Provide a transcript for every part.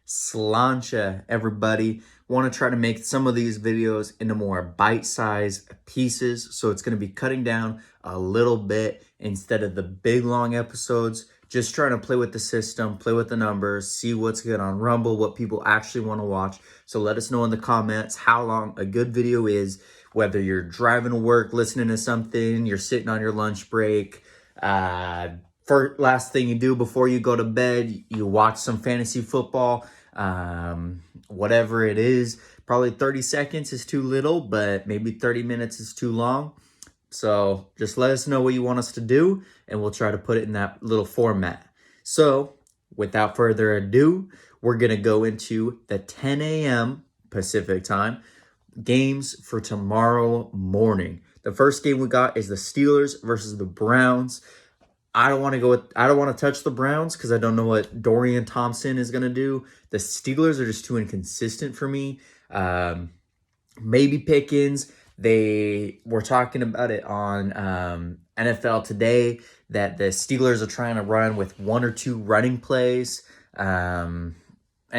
Slancha, everybody. Want to try to make some of these videos into more bite-sized pieces, so it's going to be cutting down a little bit instead of the big long episodes. Just trying to play with the system, play with the numbers, see what's good on Rumble, what people actually want to watch. So let us know in the comments how long a good video is, whether you're driving to work, listening to something, you're sitting on your lunch break, first last thing you do before you go to bed, you watch some fantasy football, whatever it is. Probably 30 seconds is too little, but maybe 30 minutes is too long. So just let us know what you want us to do, and we'll try to put it in that little format. So without further ado, we're going to go into the 10 a.m. Pacific time games for tomorrow morning. The first game we got is the Steelers versus the Browns. I don't want to touch the Browns because I don't know what Dorian Thompson is going to do. The Steelers are just too inconsistent for me. Maybe Pickens. They were talking about it on NFL Today that the Steelers are trying to run with one or two running plays and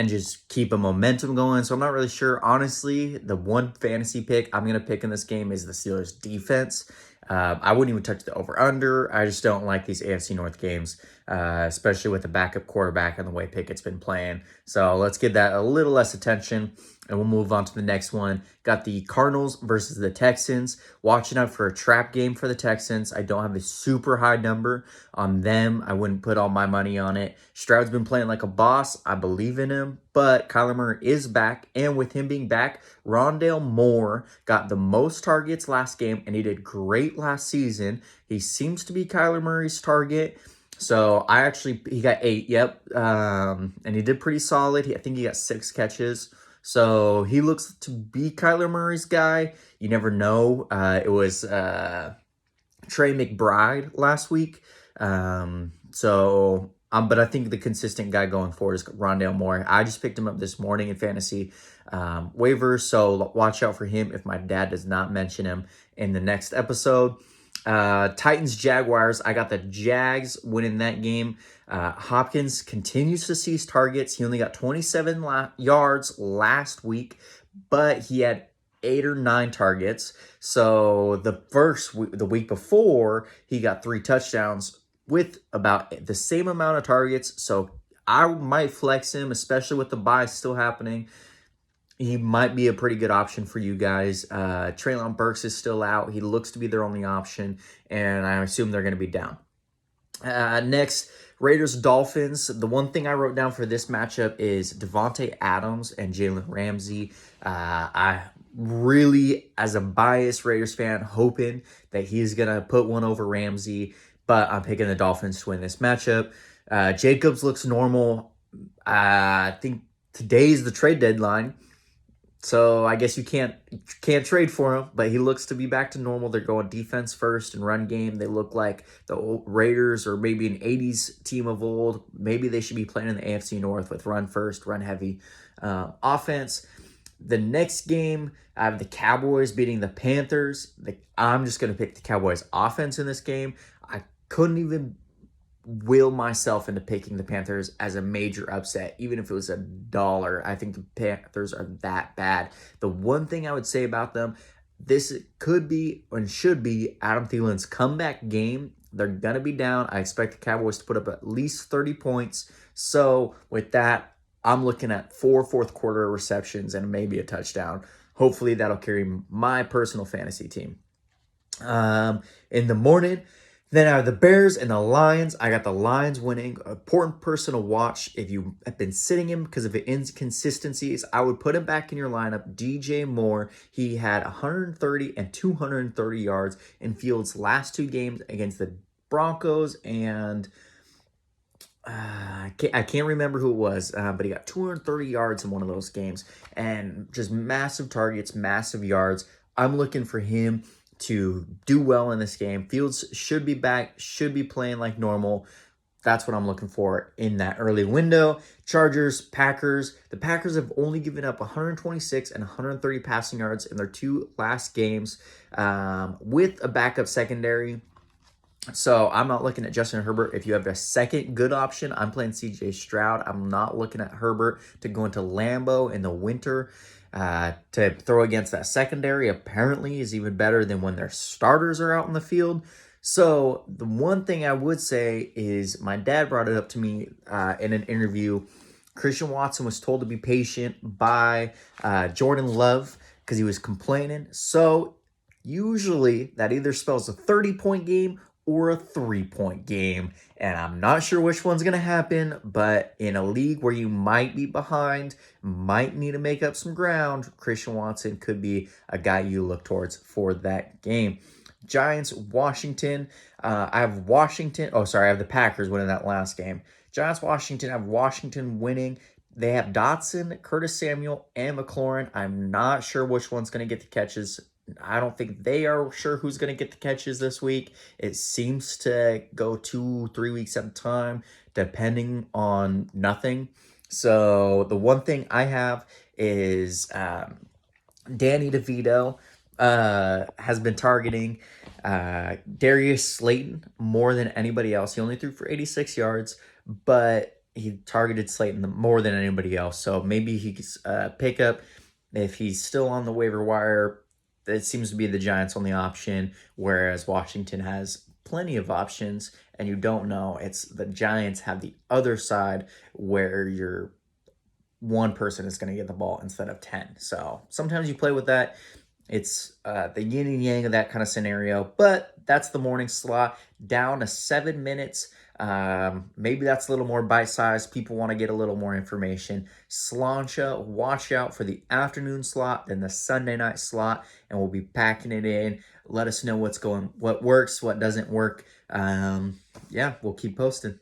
just keep a momentum going. So I'm not really sure. Honestly, the one fantasy pick I'm going to pick in this game is the Steelers defense. I wouldn't even touch the over-under. I just don't like these AFC North games, especially with the backup quarterback and the way Pickett's been playing. So let's give that a little less attention, and we'll move on to the next one. Got the Cardinals versus the Texans. Watching out for a trap game for the Texans. I don't have a super high number on them. I wouldn't put all my money on it. Stroud's been playing like a boss. I believe in him, but Kyler Murray is back, and with him being back, Rondale Moore got the most targets last game, and he did great last season. He seems to be Kyler Murray's target. So he got 8, yep. And he did pretty solid. I think he got 6 catches. So he looks to be Kyler Murray's guy. You never know. It was Trey McBride last week. But I think the consistent guy going forward is Rondale Moore. I just picked him up this morning in fantasy waivers, so watch out for him if my dad does not mention him in the next episode. Titans-Jaguars. I got the Jags winning that game. Hopkins continues to seize targets. He only got 27 yards last week, but he had 8 or 9 targets. So the week before, he got 3 touchdowns with about the same amount of targets. So I might flex him, especially with the bye still happening. He might be a pretty good option for you guys. Treylon Burks is still out. He looks to be their only option, and I assume they're going to be down. Next, Raiders-Dolphins. The one thing I wrote down for this matchup is Devontae Adams and Jalen Ramsey. I really, as a biased Raiders fan, hoping that he's going to put one over Ramsey, but I'm picking the Dolphins to win this matchup. Jacobs looks normal. I think today's the trade deadline, so I guess you can't trade for him, but he looks to be back to normal. They're going defense first and run game. They look like the old Raiders or maybe an 80s team of old. Maybe they should be playing in the AFC North with run first, run heavy offense. The next game, I have the Cowboys beating the Panthers. I'm just going to pick the Cowboys offense in this game. I couldn't even will myself into picking the Panthers as a major upset, even if it was $1. I think the Panthers are that bad. The one thing I would say about them, this could be and should be Adam Thielen's comeback game. They're going to be down. I expect the Cowboys to put up at least 30 points. So with that, I'm looking at 4 fourth quarter receptions and maybe a touchdown. Hopefully that'll carry my personal fantasy team. In the morning, then I have the Bears and the Lions. I got the Lions winning. Important person to watch if you have been sitting him because of the inconsistencies. I would put him back in your lineup. DJ Moore, he had 130 and 230 yards in Fields' last 2 games against the Broncos and I can't remember who it was, but he got 230 yards in one of those games and just massive targets, massive yards. I'm looking for him to do well in this game. Fields should be back, should be playing like normal. That's what I'm looking for in that early window. Chargers, Packers. The Packers have only given up 126 and 130 passing yards in their 2 last games with a backup secondary. So I'm not looking at Justin Herbert. If you have a second good option, I'm playing CJ Stroud. I'm not looking at Herbert to go into Lambeau in the winter to throw against that secondary. Apparently is even better than when their starters are out in the field. So the one thing I would say is my dad brought it up to me in an interview. Christian Watson was told to be patient by Jordan Love because he was complaining. So usually that either spells a 30-point game or a 3-point game. And I'm not sure which one's going to happen, but in a league where you might be behind, might need to make up some ground, Christian Watson could be a guy you look towards for that game. Giants, Washington. I have Washington. Oh, sorry. I have the Packers winning that last game. Giants, Washington. I have Washington winning. They have Dotson, Curtis Samuel, and McLaurin. I'm not sure which one's going to get the catches. I don't think they are sure who's going to get the catches this week. It seems to go 2-3 weeks at a time, depending on nothing. So the one thing I have is Danny DeVito has been targeting Darius Slayton more than anybody else. He only threw for 86 yards, but he targeted Slayton more than anybody else. So maybe he could pick up if he's still on the waiver wire. It seems to be the Giants on the option, whereas Washington has plenty of options, and you don't know. It's the Giants have the other side where you're one person is going to get the ball instead of 10. So sometimes you play with that. It's the yin and yang of that kind of scenario, but that's the morning slot down to 7 minutes. Maybe that's a little more bite-sized. People want to get a little more information. Slancha, watch out for the afternoon slot, then the Sunday night slot, and we'll be packing it in. Let us know what works, what doesn't work. Yeah, we'll keep posting.